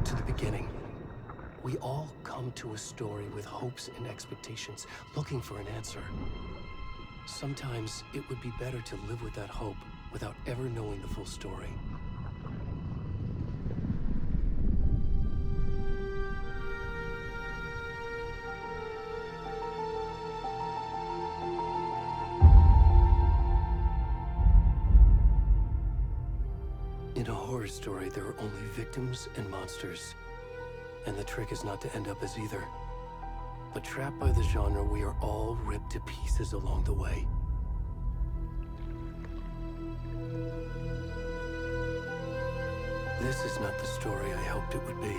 to the beginning. We all come to a story with hopes and expectations, looking for an answer. Sometimes it would be better to live with that hope without ever knowing the full story. In a horror story, there are only victims and monsters. And the trick is not to end up as either. But trapped by the genre, we are all ripped to pieces along the way. This is not the story I hoped it would be.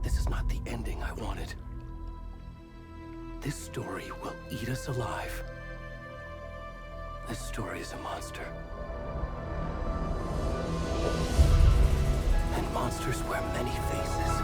This is not the ending I wanted. This story will eat us alive. This story is a monster. And monsters wear many faces.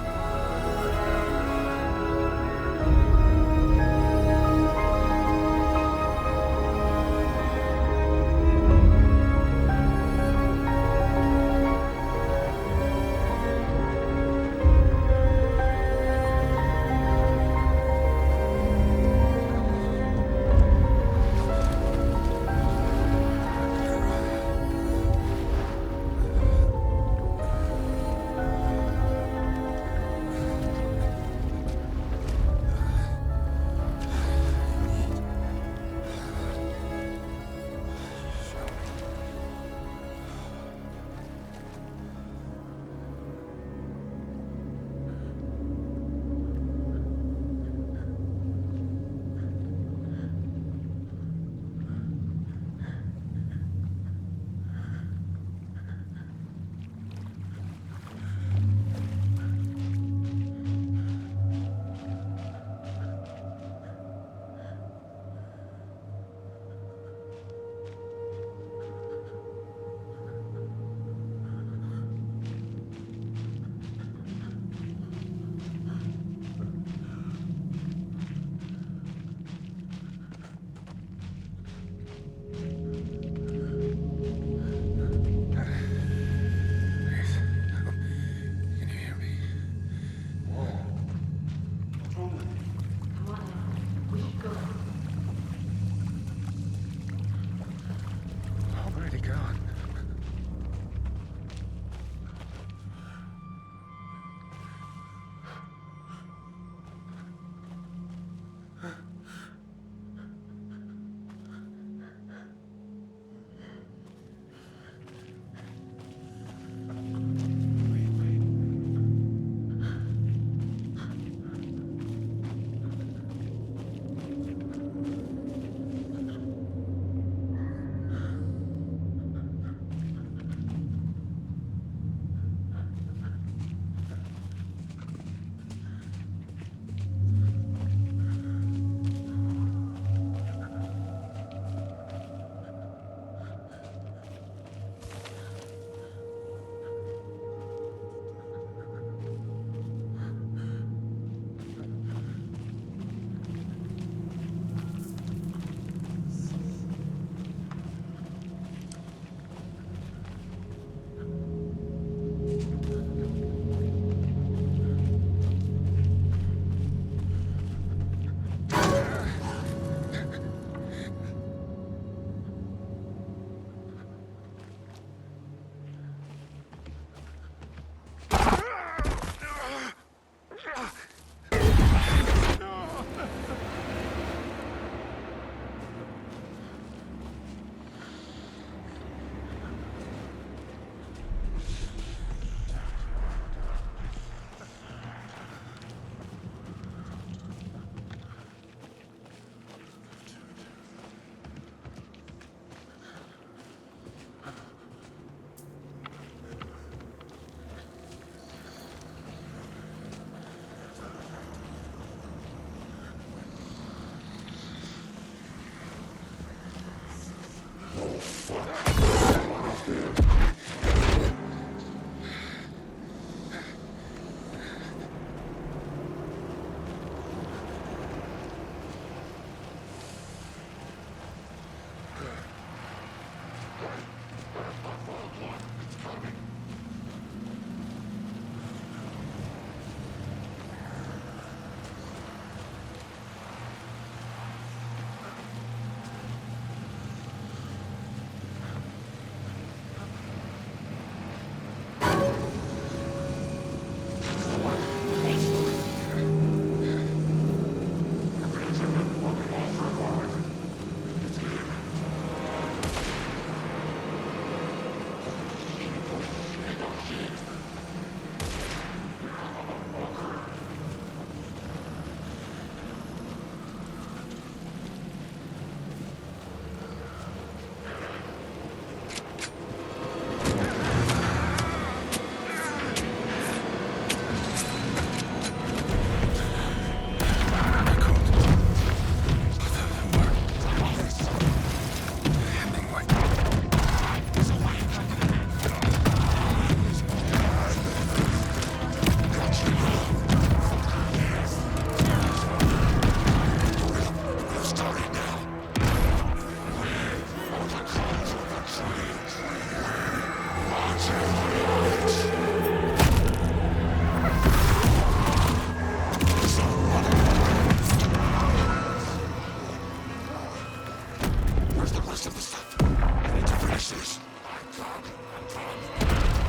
devices.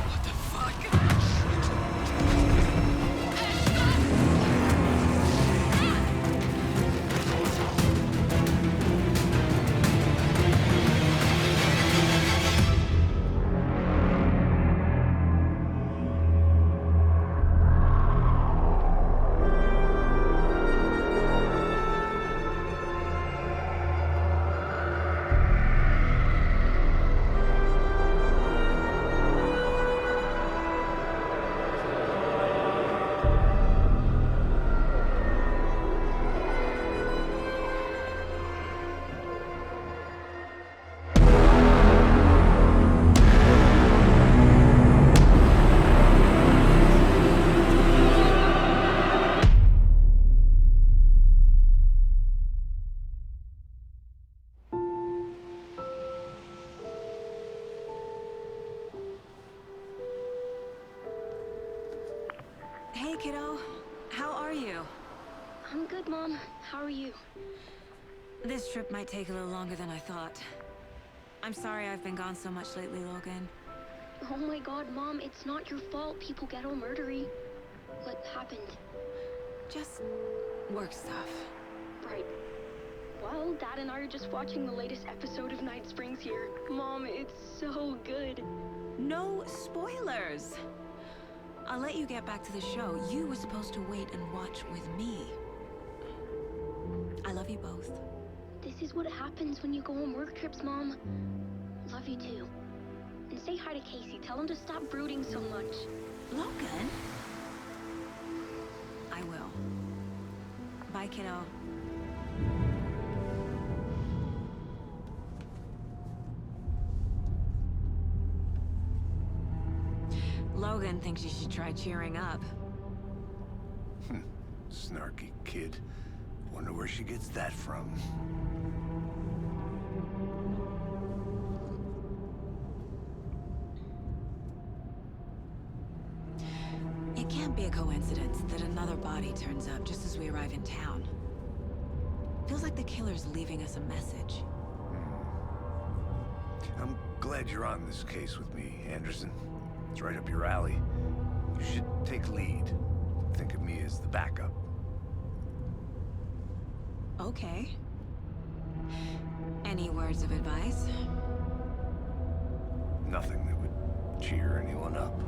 What the fuck? Hey, kiddo. How are you? I'm good, Mom. How are you? This trip might take a little longer than I thought. I'm sorry I've been gone so much lately, Logan. Oh my god, Mom, it's not your fault people get all murdery. What happened? Just work stuff. Right. Well, Dad and I are just watching the latest episode of Night Springs here. Mom, it's so good. No spoilers! I'll let you get back to the show. You were supposed to wait and watch with me. I love you both. This is what happens when you go on work trips, Mom. Love you too. And say hi to Casey. Tell him to stop brooding so much. Logan? I will. Bye, kiddo. Logan thinks you should try cheering up. Snarky kid. Wonder where she gets that from. It can't be a coincidence that another body turns up just as we arrive in town. Feels like the killer's leaving us a message. I'm glad you're on this case with me, Anderson. It's right up your alley. You should take lead. Think of me as the backup. Okay. Any words of advice? Nothing that would cheer anyone up.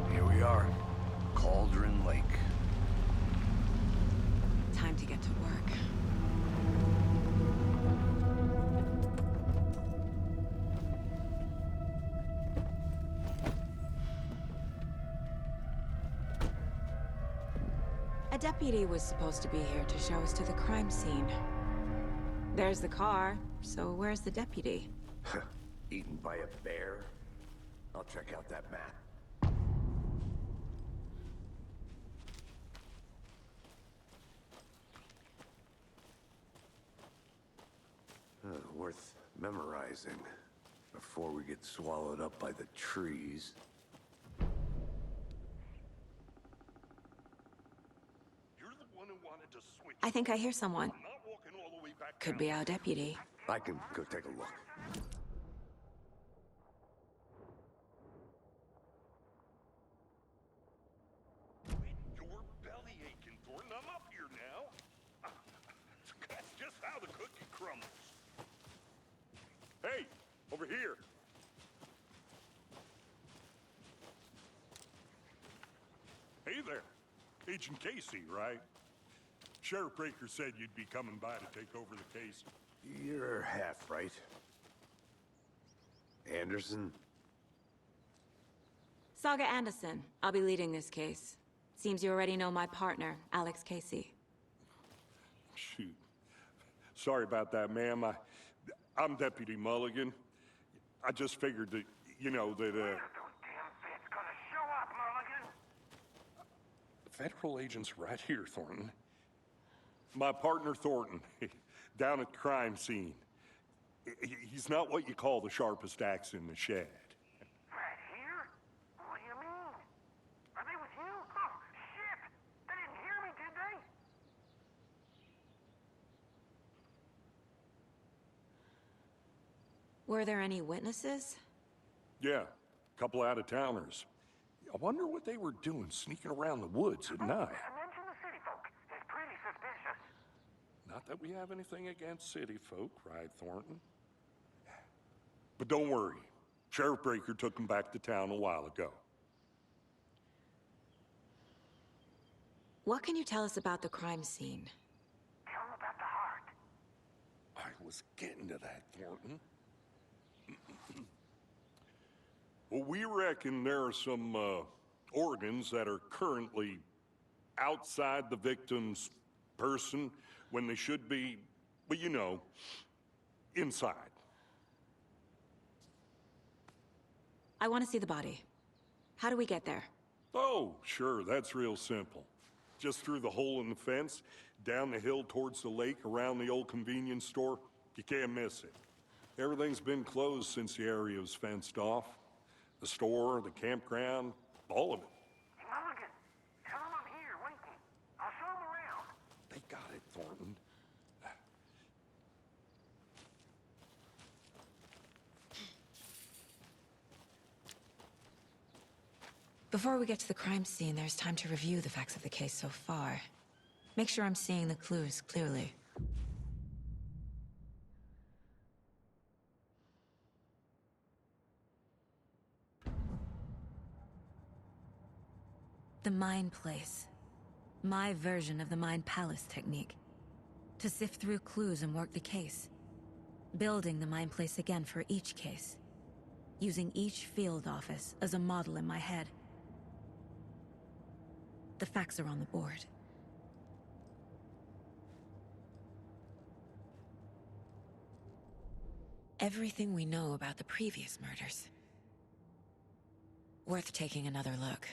Here we are. Cauldron Lake. Time to get to work. A deputy was supposed to be here to show us to the crime scene. There's the car, so where's the deputy? Eaten by a bear? I'll check out that map. Worth memorizing before we get swallowed up by the trees. You're the one who wanted to switch. I think I hear someone. I'm not walking all the way back Could down. be our deputy. I can go take a look. Your belly aching, Thornton. I'm up here now. That's just how the cookie crumbles. Hey, over here. Hey there. Agent Casey, right? Sheriff Breaker said you'd be coming by to take over the case. You're half right. Anderson? Saga Anderson. I'll be leading this case. Seems you already know my partner, Alex Casey. Shoot. Sorry about that, ma'am. I'm Deputy Mulligan. I just figured that, you know, that, Federal agent's right here, Thornton. My partner, Thornton, down at the crime scene. He's not what you call the sharpest axe in the shed. Right here? What do you mean? Are they with you? Oh, shit! They didn't Were there any witnesses? Yeah, a couple out-of-towners. I wonder what they were doing sneaking around the woods at night. Mention the city folk. It's pretty suspicious. Not that we have anything against city folk, right, Thornton? But don't worry. Sheriff Breaker took them back to town a while ago. What can you tell us about the crime scene? Tell them about the heart. I was getting to that, Thornton. Well, we reckon there are some organs that are currently outside the victim's person when they should be, well, you know, inside. I want to see the body. How do we get there? Oh, sure, that's real simple. Just through the hole in the fence, down the hill towards the lake, around the old convenience store. You can't miss it. Everything's been closed since the area was fenced off. The store, the campground, all of it. Mulligan, tell them I'm here waiting. I'll show them around. They got it, Thornton. Before we get to the crime scene, there's time to review the facts of the case so far. Make sure I'm seeing the clues clearly. The Mind Place. My version of the Mind Palace technique. To sift through clues and work the case. Building the Mind Place again for each case. Using each field office as a model in my head. The facts are on the board. Everything we know about the previous murders. Worth taking another look.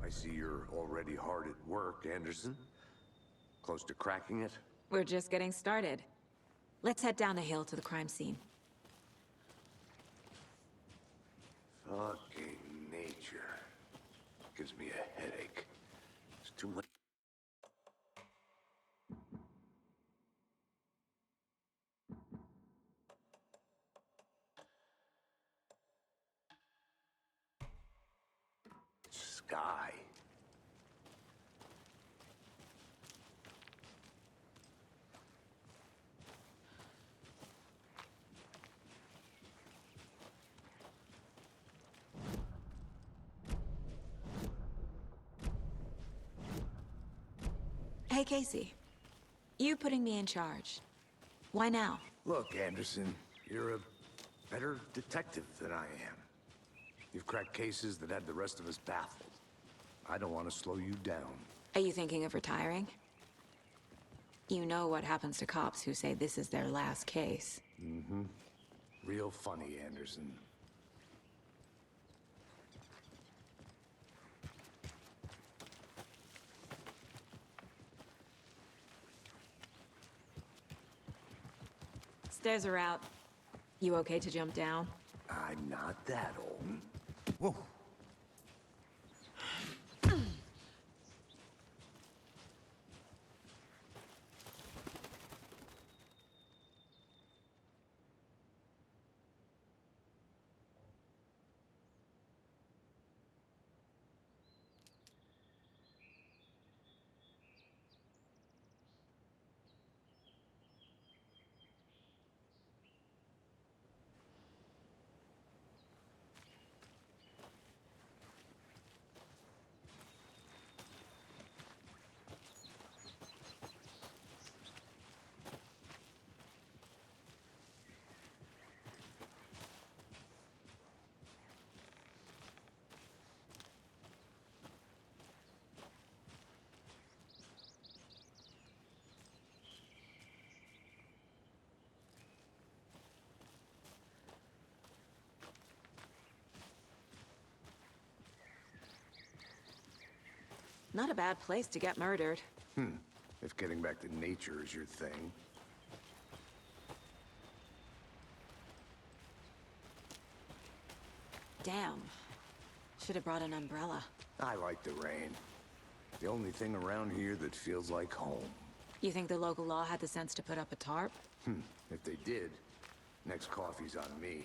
I see you're already hard at work, Anderson. Close to cracking it? We're just getting started. Let's head down the hill to the crime scene. Fucking nature. Gives me a headache. It's too much. Sky. Hey, Casey. You putting me in charge. Why now? Look, Anderson, you're a better detective than I am. You've cracked cases that had the rest of us baffled. I don't want to slow you down. Are you thinking of retiring? You know what happens to cops who say this is their last case. Mm-hmm. Real funny, Anderson. Stairs are out. You okay to jump down? I'm not that old. Whoa. Not a bad place to get murdered. If getting back to nature is your thing. Damn. Should have brought an umbrella. I like the rain. The only thing around here that feels like home. You think the local law had the sense to put up a tarp? If they did, next coffee's on me.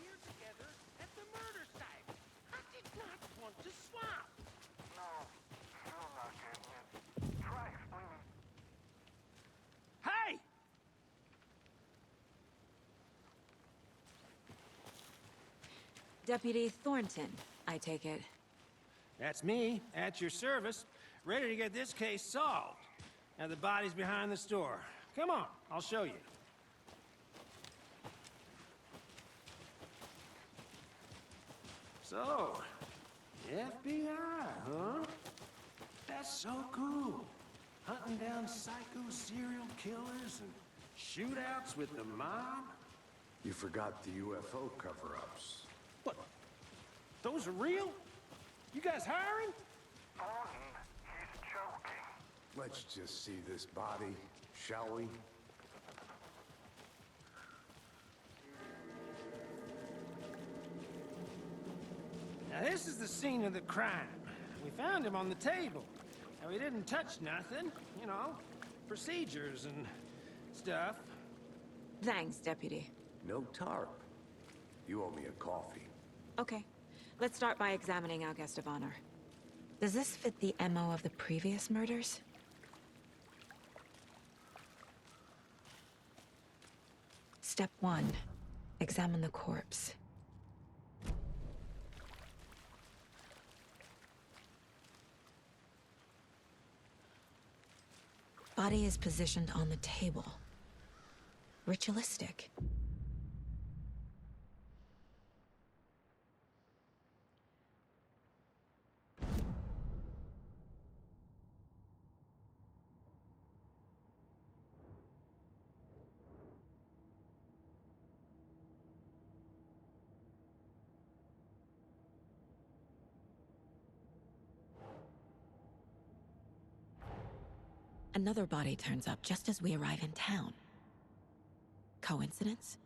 We're together at the murder site. I did not want to swap. No, still not getting it. Try explaining. Hey! Deputy Thornton, I take it. That's me, at your service, ready to get this case solved. Now the body's behind the store. Come on, I'll show you. So, FBI, huh? That's so cool. Hunting down psycho serial killers and shootouts with the mob. You forgot the UFO cover-ups. What? Those are real? You guys hiring? Thornton, he's joking. Let's just see this body, shall we? Now this is the scene of the crime. We found him on the table. Now we didn't touch nothing, you know, procedures and stuff. Thanks, Deputy. No tarp. You owe me a coffee. Okay. Let's start by examining our guest of honor. Does this fit the MO of the previous murders? Step 1. Examine the corpse. Body is positioned on the table. Ritualistic. Another body turns up just as we arrive in town. Coincidence?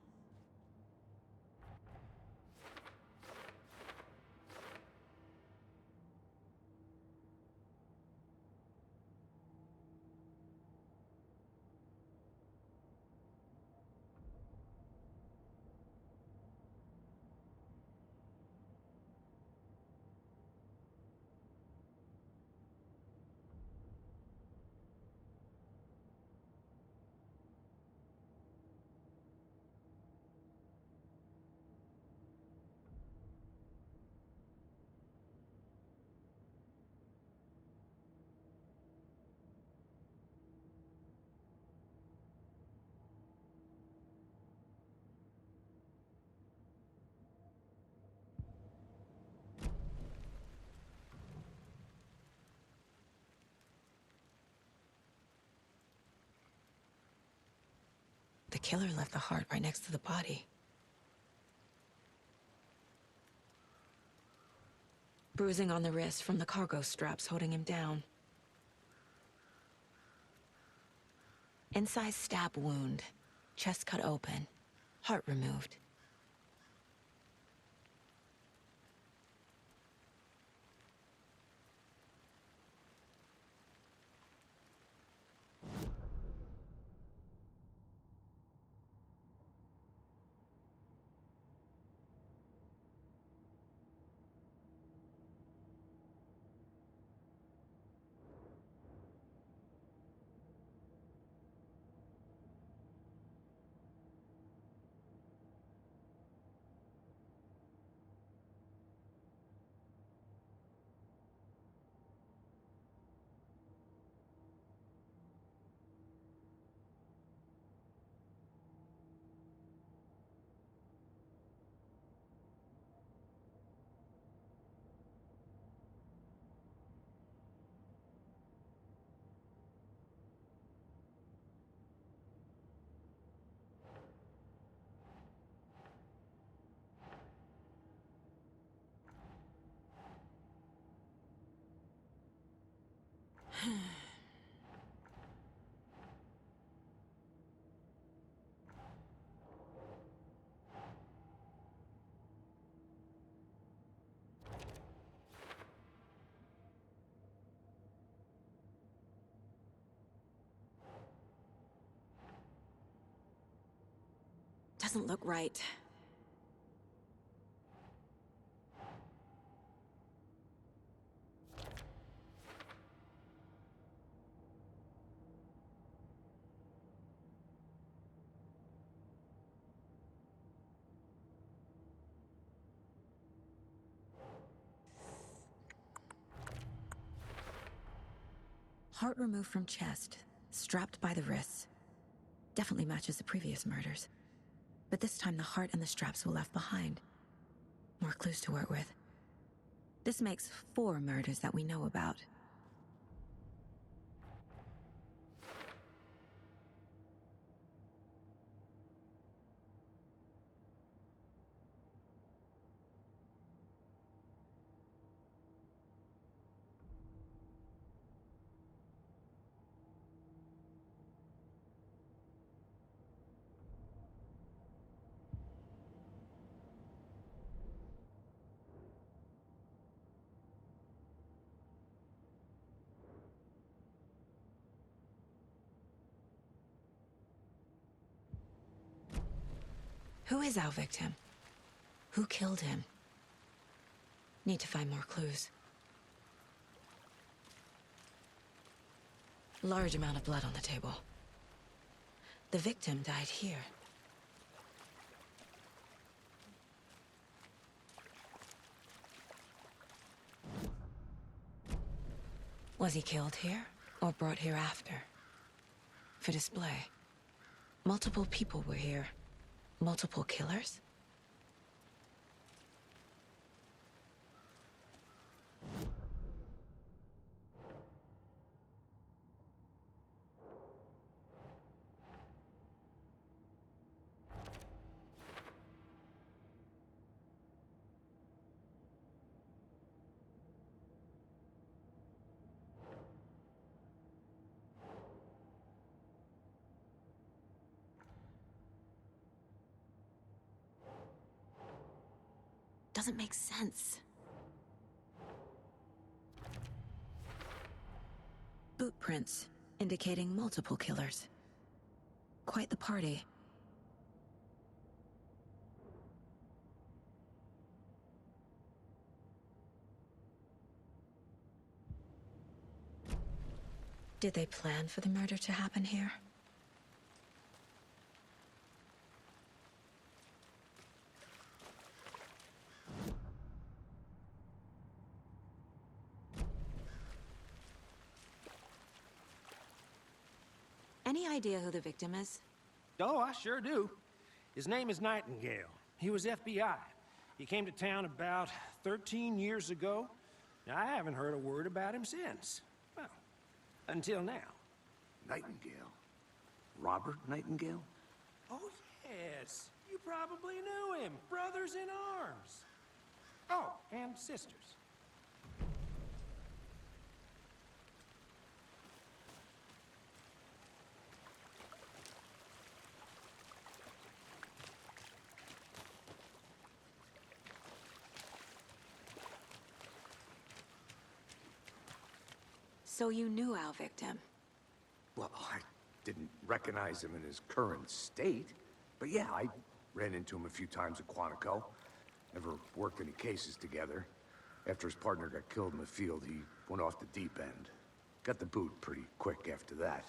killer left the heart right next to the body. Bruising on the wrist from the cargo straps holding him down. Incised stab wound. Chest cut open. Heart removed. Doesn't look right. Heart removed from chest, strapped by the wrists. Definitely matches the previous murders. But this time the heart and the straps were left behind. More clues to work with. This makes 4 murders that we know about. Who is our victim? Who killed him? Need to find more clues. Large amount of blood on the table. The victim died here. Was he killed here, or brought here after? For display. Multiple people were here. Multiple killers? Doesn't make sense. Boot prints, indicating multiple killers. Quite the party. Did they plan for the murder to happen here? Any idea who the victim is? Oh, I sure do. His name is Nightingale. He was FBI. He came to town about 13 years ago. Now, I haven't heard a word about him since. Well, until now. Nightingale? Robert Nightingale? Oh, yes. You probably knew him. Brothers in arms. Oh, and sisters. So you knew our victim? Well, I didn't recognize him in his current state. But yeah, I ran into him a few times at Quantico. Never worked any cases together. After his partner got killed in the field, he went off the deep end. Got the boot pretty quick after that.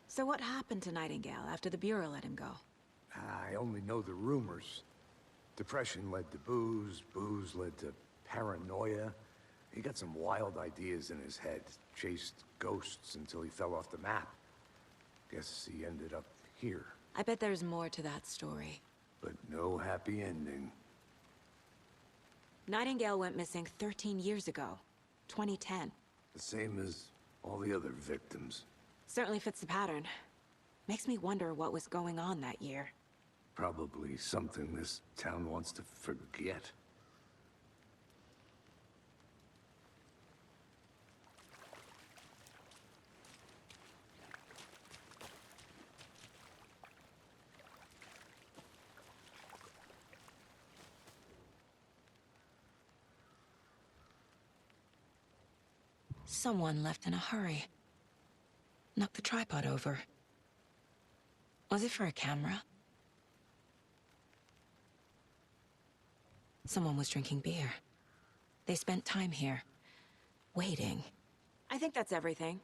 So what happened to Nightingale after the Bureau let him go? I only know the rumors. Depression led to booze, booze led to paranoia. He got some wild ideas in his head, chased ghosts until he fell off the map. Guess he ended up here. I bet there's more to that story. But no happy ending. Nightingale went missing 13 years ago, 2010. The same as all the other victims. Certainly fits the pattern. Makes me wonder what was going on that year. Probably something this town wants to forget. Someone left in a hurry. Knocked the tripod over. Was it for a camera? Someone was drinking beer. They spent time here, waiting. I think that's everything.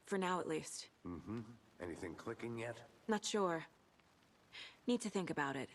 For now, at least. Mm-hmm. Anything clicking yet? Not sure. Need to think about it.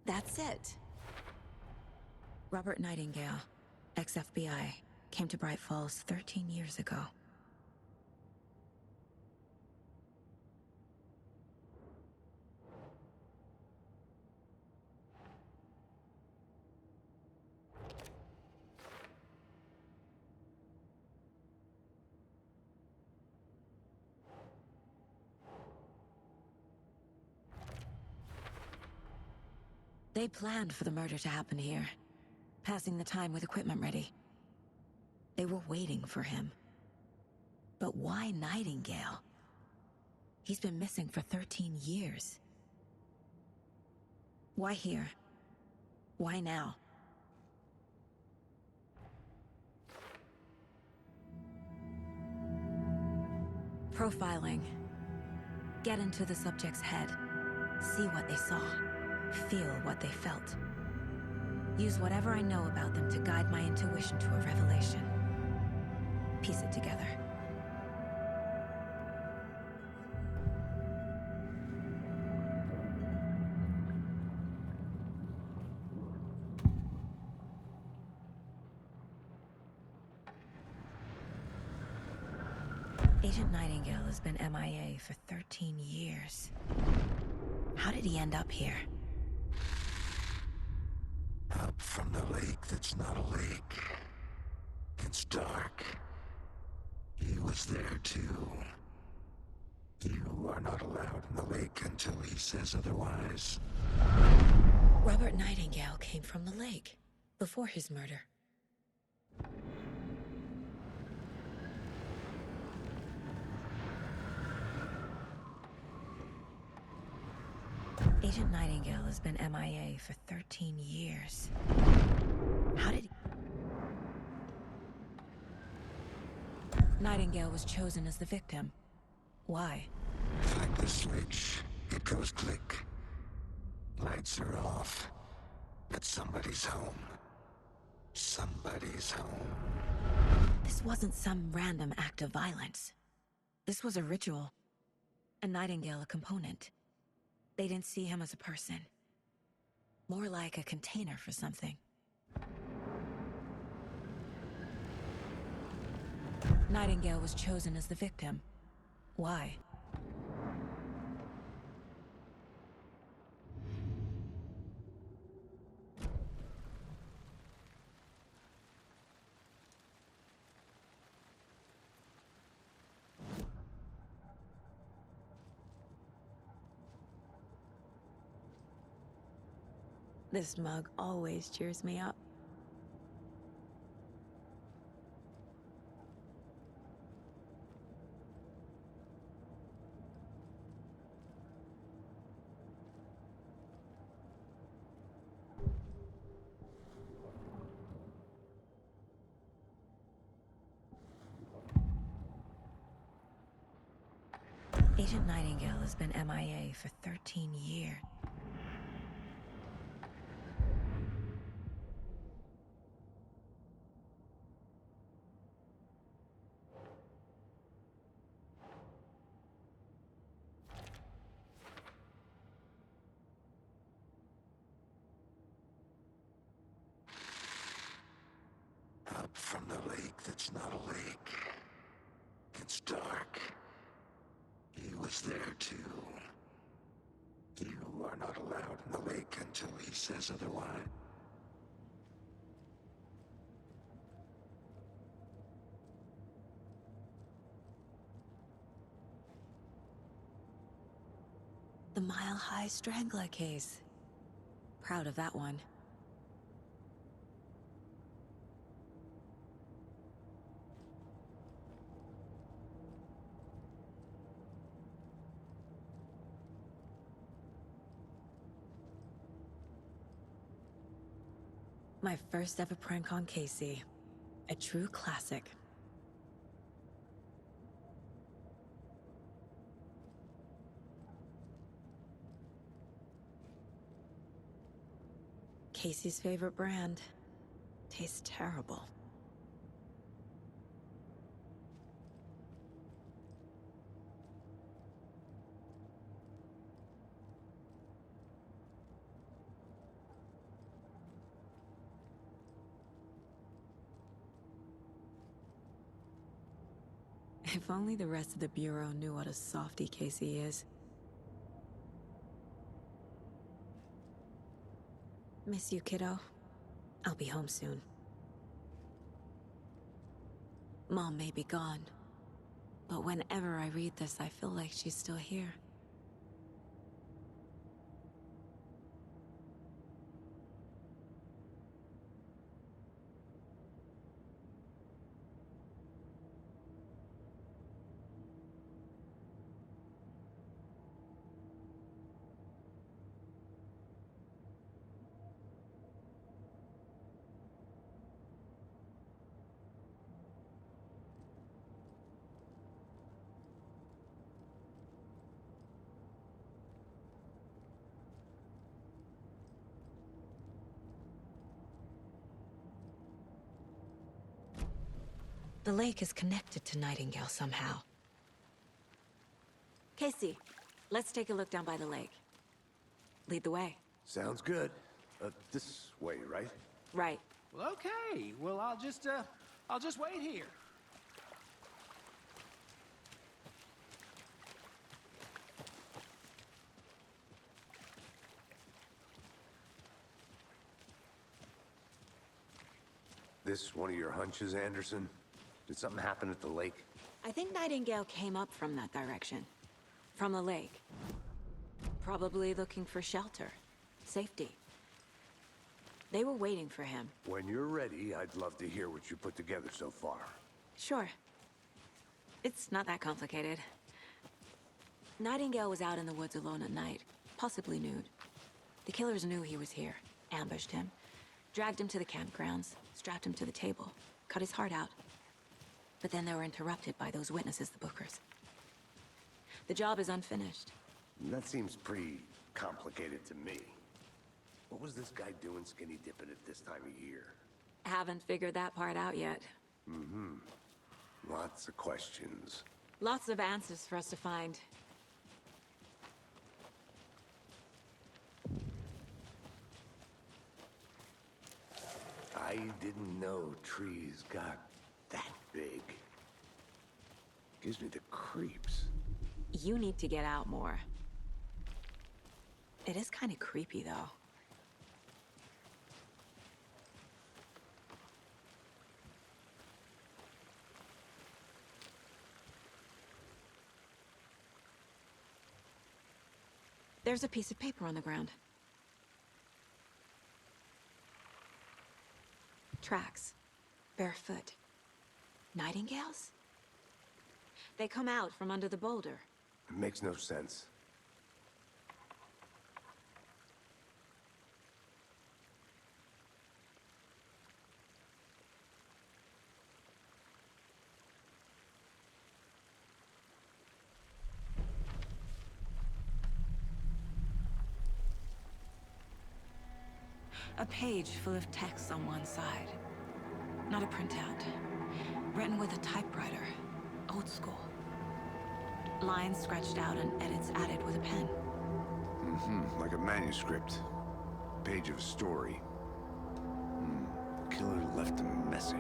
That's it. Robert Nightingale, ex-FBI, came to Bright Falls 13 years ago. They planned for the murder to happen here, passing the time with equipment ready. They were waiting for him. But why Nightingale? He's been missing for 13 years. Why here? Why now? Profiling. Get into the subject's head. See what they saw. Feel what they felt. Use whatever I know about them to guide my intuition to a revelation. Piece it together. Agent Nightingale has been MIA for 13 years. How did he end up here? Up from the lake that's not a lake. It's dark. He was there too. You are not allowed in the lake until he says otherwise. Robert Nightingale came from the lake, before his murder. Agent Nightingale has been MIA for 13 years. How did he... Nightingale was chosen as the victim. Why? Flick the switch. It goes click. Lights are off. But somebody's home. Somebody's home. This wasn't some random act of violence. This was a ritual. A Nightingale a component. They didn't see him as a person. More like a container for something. Nightingale was chosen as the victim. Why? This mug always cheers me up. Agent Nightingale has been MIA for 13 years. Up from the lake that's not a lake. It's dark. He was there too. You are not allowed in the lake until he says otherwise. The Mile High Strangler case. Proud of that one. My first ever prank on Casey. A true classic. Casey's favorite brand. Tastes terrible. If only the rest of the Bureau knew what a softie Casey is. Miss you, kiddo. I'll be home soon. Mom may be gone, but whenever I read this, I feel like she's still here. The lake is connected to Nightingale somehow. Casey, let's take a look down by the lake. Lead the way. Sounds good. This way, right? Right. Well, okay. Well, I'll just wait here. This one of your hunches, Anderson? Did something happen at the lake? I think Nightingale came up from that direction. From the lake. Probably looking for shelter. Safety. They were waiting for him. When you're ready, I'd love to hear what you put together so far. Sure. It's not that complicated. Nightingale was out in the woods alone at night, possibly nude. The killers knew he was here, ambushed him, dragged him to the campgrounds, strapped him to the table, cut his heart out. But then they were interrupted by those witnesses, the Bookers. The job is unfinished. That seems pretty complicated to me. What was this guy doing skinny dipping at this time of year? Haven't figured that part out yet. Lots of questions. Lots of answers for us to find. I didn't know trees got that big. Gives me the creeps. You need to get out more. It is kind of creepy, though. There's a piece of paper on the ground. Tracks. Barefoot. Nightingales? They come out from under the boulder. It makes no sense. A page full of text on one side. Not a printout. Written with a typewriter. Old school. Lines scratched out and edits added with a pen. Like a manuscript. Page of a story. Killer left a message.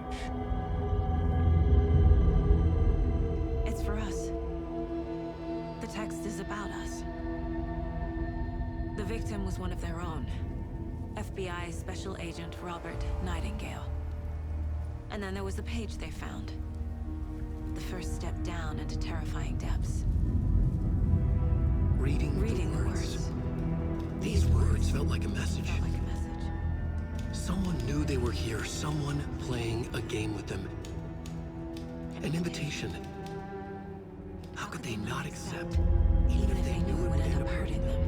It's for us. The text is about us. The victim was one of their own. FBI Special Agent Robert Nightingale. And then there was the page they found. The first step down into terrifying depths. Reading the words. These words felt like a message. Felt like a message. Someone knew they were here, someone playing a game with them. An invitation. How could they not accept, Even if they knew it would end up hurting them.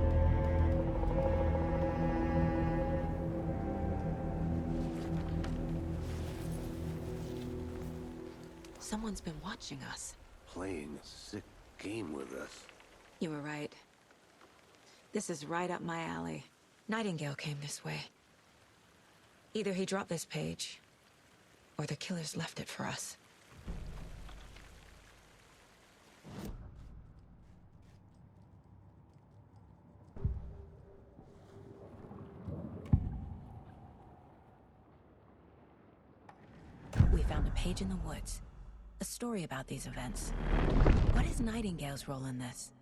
Someone's been watching us. Playing a sick game with us. You were right. This is right up my alley. Nightingale came this way. Either he dropped this page, or the killers left it for us. We found a page in the woods. A story about these events. What is Nightingale's role in this?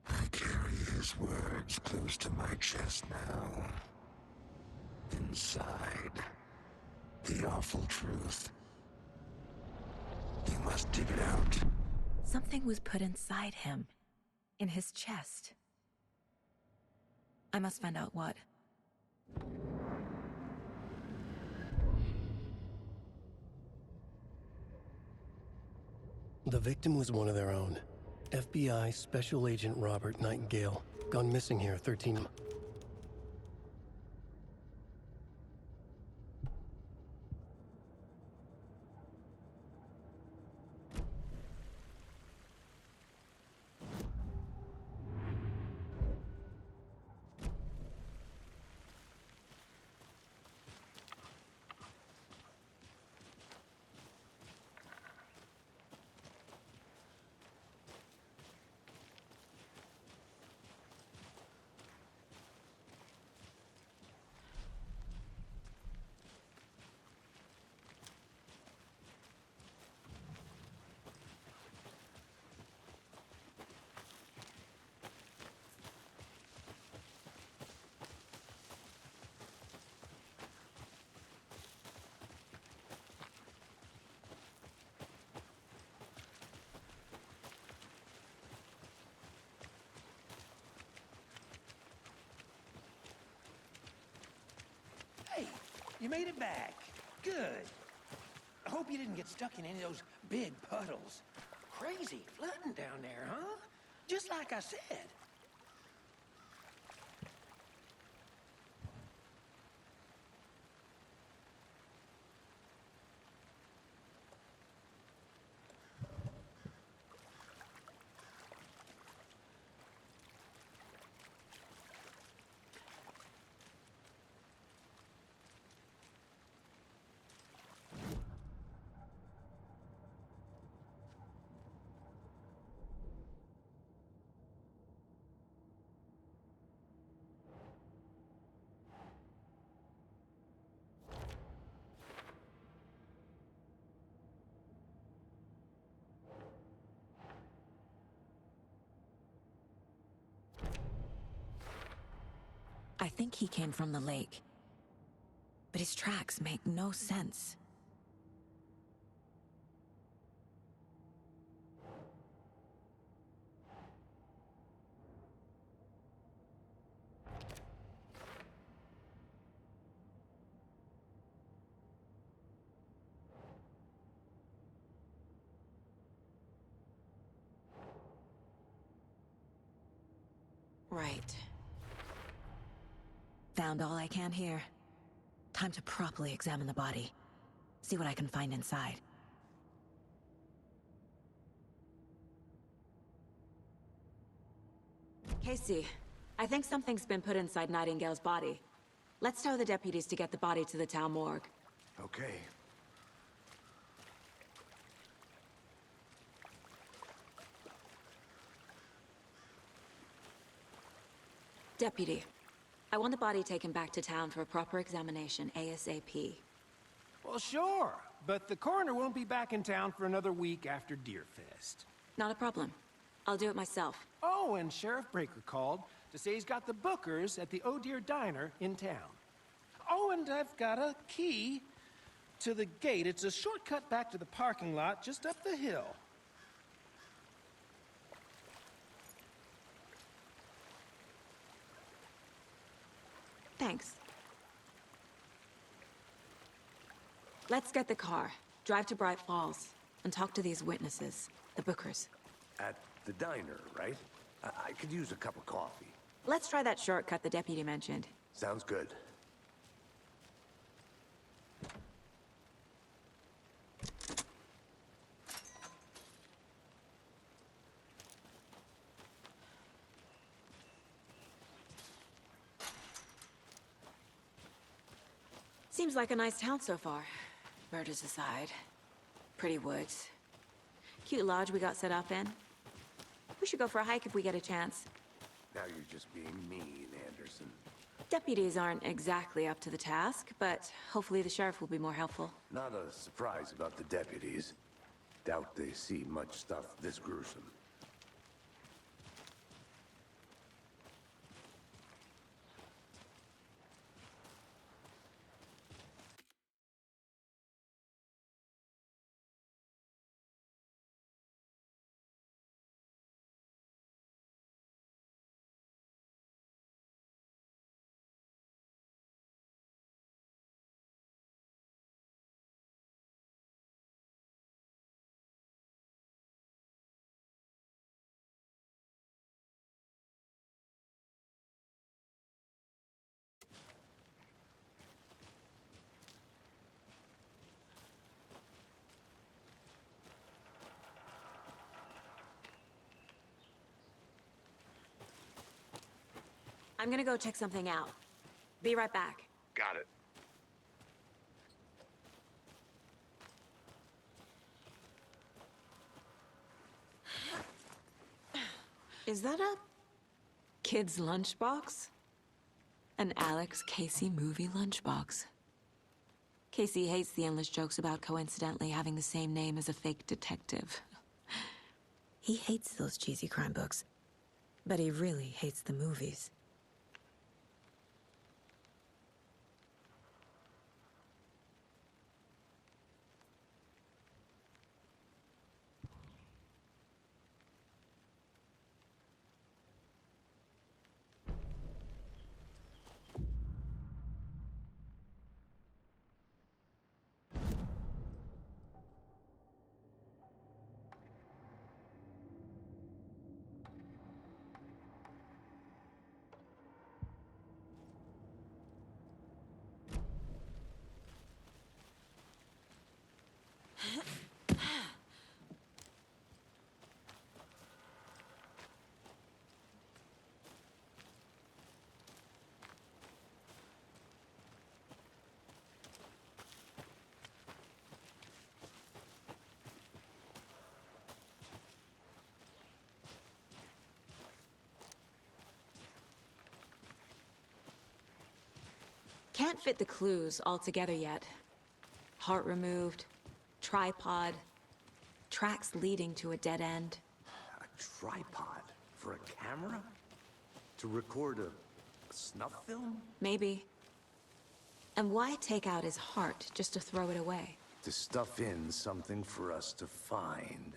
I carry his words close to my chest now. Inside, the awful truth. You must dig it out. Something was put inside him. In his chest. I must find out what. The victim was one of their own. FBI Special Agent Robert Nightingale. Gone missing here 13 months. Hey, you made it back. Good. I hope you didn't get stuck in any of those big puddles. Crazy flooding down there, huh? Just like I said. think he came from the lake. But his tracks make no sense. Right. Found all I can here. Time to properly examine the body. See what I can find inside. Casey, I think something's been put inside Nightingale's body. Let's tell the deputies to get the body to the town morgue. Okay. Deputy, I want the body taken back to town for a proper examination ASAP. Well, sure, but the coroner won't be back in town for another week after Deerfest. Not a problem. I'll do it myself. Oh, and Sheriff Breaker called to say he's got the bookers at the Oh Dear Diner in town. Oh, and I've got a key to the gate. It's a shortcut back to the parking lot just up the hill. Thanks. Let's get the car, drive to Bright Falls, and talk to these witnesses, the Bookers. At the diner, right? I could use a cup of coffee. Let's try that shortcut the deputy mentioned. Sounds good. Seems like a nice town so far. Murders aside. Pretty woods. Cute lodge we got set up in. We should go for a hike if we get a chance. Now you're just being mean, Anderson. Deputies aren't exactly up to the task, but hopefully the sheriff will be more helpful. Not a surprise about the deputies. Doubt they see much stuff this gruesome. I'm gonna go check something out. Be right back. Got it. Is that a kid's lunchbox? An Alex Casey movie lunchbox. Casey hates the endless jokes about coincidentally having the same name as a fake detective. He hates those cheesy crime books, but he really hates the movies. Can't fit the clues all together yet. Heart removed, tripod, tracks leading to a dead end. A tripod for a camera? To record a Snuff film? Maybe. And why take out his heart just to throw it away? To stuff in something for us to find.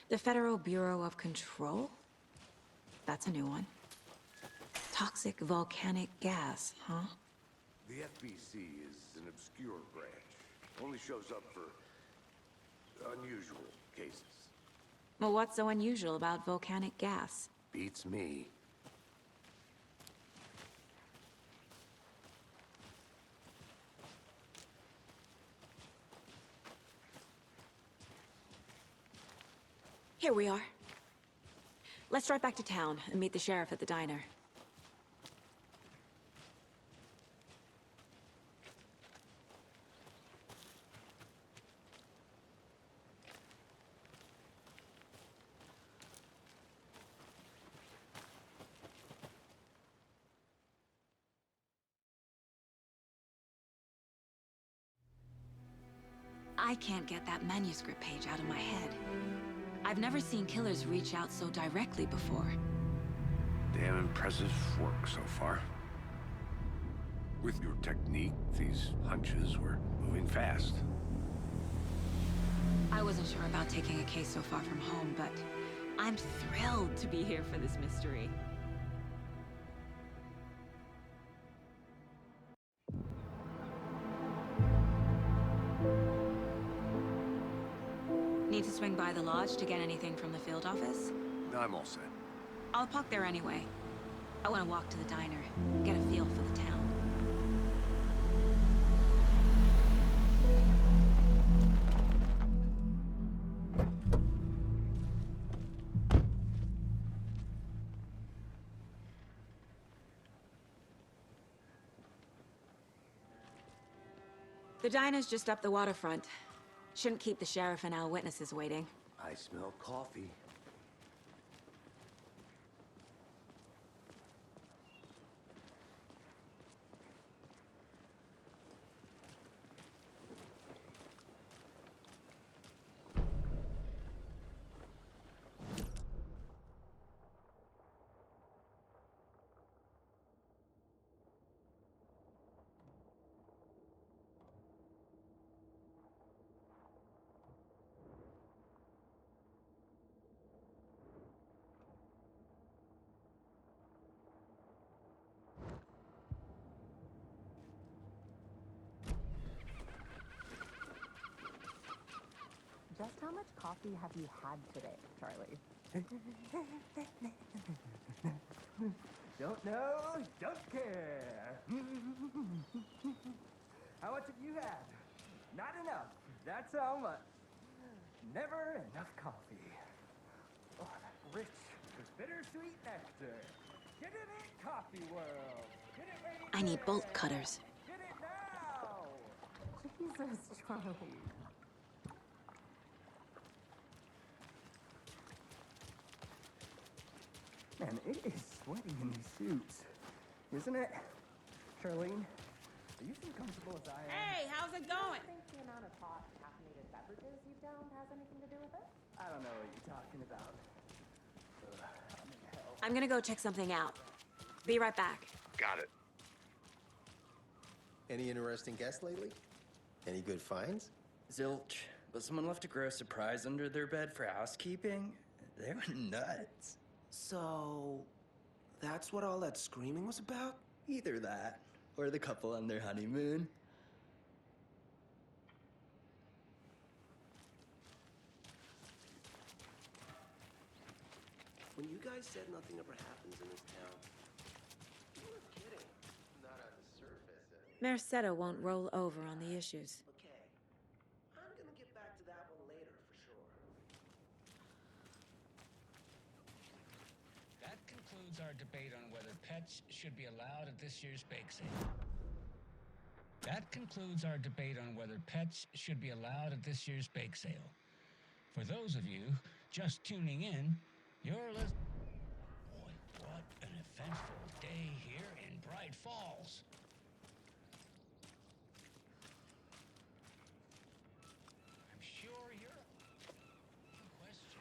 The Federal Bureau of Control? That's a new one. Toxic volcanic gas, huh? The FBC is an obscure branch. Only shows up for unusual cases. Well, what's so unusual about volcanic gas? Beats me. Here we are. Let's drive back to town and meet the sheriff at the diner. I can't get that manuscript page out of my head. I've never seen killers reach out so directly before. Damn impressive work so far. With your technique, these hunches were moving fast. I wasn't sure about taking a case so far from home, but I'm thrilled to be here for this mystery. Need to swing by the lodge to get anything from the field office? I'm all set. I'll park there anyway. I want to walk to the diner, get a feel for the town. The diner's just up the waterfront. Shouldn't keep the sheriff and our witnesses waiting. I smell coffee. Just how much coffee have you had today, Charlie? Don't know, don't care. How much have you had? Not enough. That's how much. Never enough coffee. Oh, that rich, bittersweet nectar. Get in it, coffee world. Get it right I need there. bolt cutters. Get it now. Jesus, Charlie. Man, it is sweaty in these suits, isn't it? Charlene, are you as comfortable as I am? Hey, how's it going? Do you think the amount of hot caffeinated beverages you've downed has anything to do with it? I don't know what you're talking about. I'm in hell. I'm gonna go check something out. Be right back. Got it. Any interesting guests lately? Any good finds? Zilch, but someone left a gross surprise under their bed for housekeeping. They were nuts. So, that's what all that screaming was about? Either that, or the couple on their honeymoon. When you guys said nothing ever happens in this town, you were kidding. Not on the surface. Merced won't roll over on the issues. Okay. I'm gonna get back to that one later for sure. That concludes our debate on whether pets should be allowed at this year's bake sale. That concludes our debate on whether pets should be allowed at this year's bake sale. For those of you just tuning in, you're listening. Boy, what an eventful day here in Bright Falls. I'm sure you're question.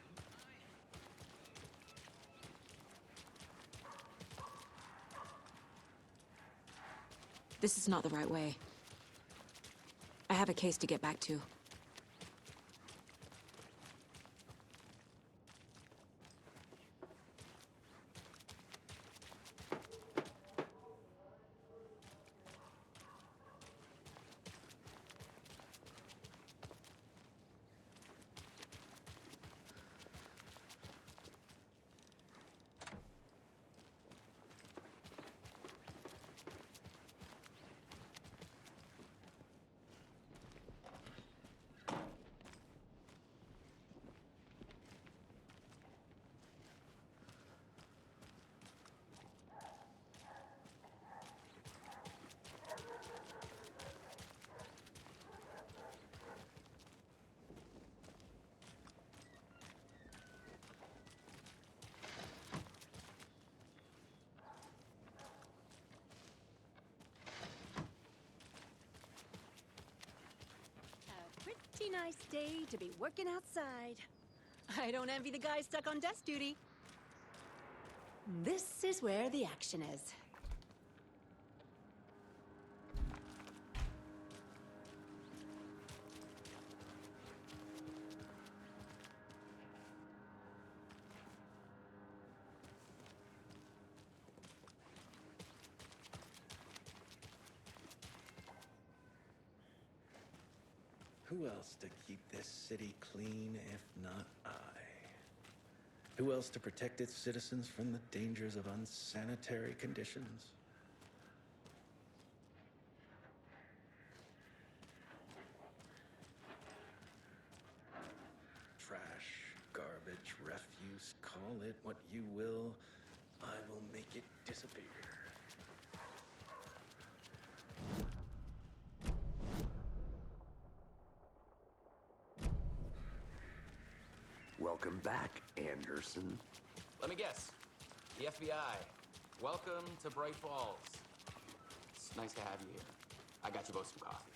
This is not the right way. I have a case to get back to. Pretty nice day to be working outside. I don't envy the guy stuck on desk duty. This is where the action is. Who else to keep this city clean if not I? Who else to protect its citizens from the dangers of unsanitary conditions? Trash, garbage, refuse, call it what you will. I will make it disappear. Welcome back, Anderson. Let me guess. The FBI. Welcome to Bright Falls. It's nice to have you here. I got you both some coffee.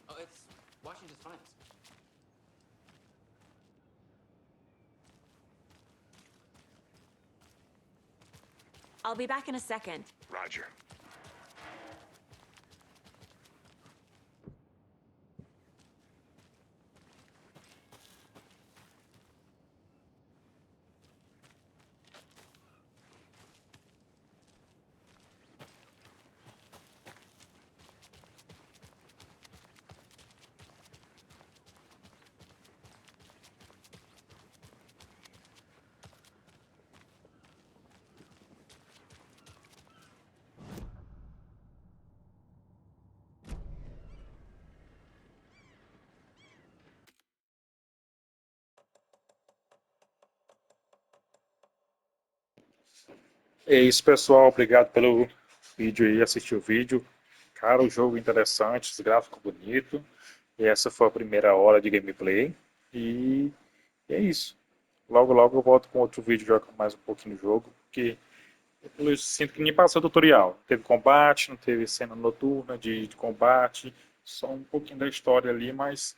Oh, it's Washington's finest. I'll be back in a second. Roger. É isso, pessoal. Obrigado pelo vídeo aí, assistir o vídeo. Cara, o jogo interessante, os gráficos bonitos. E essa foi a primeira hora de gameplay. E é isso. Logo, logo eu volto com outro vídeo jogando mais um pouquinho do jogo. Porque eu sinto que nem passou o tutorial. Não teve combate, não teve cena noturna de combate. Só um pouquinho da história ali, mas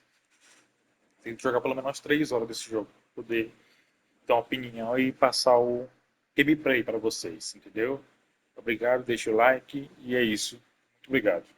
tem que jogar pelo menos umas 3 horas desse jogo. Pra poder dar uma opinião e passar o gameplay para vocês, entendeu? Obrigado, deixa o like e é isso. Muito obrigado.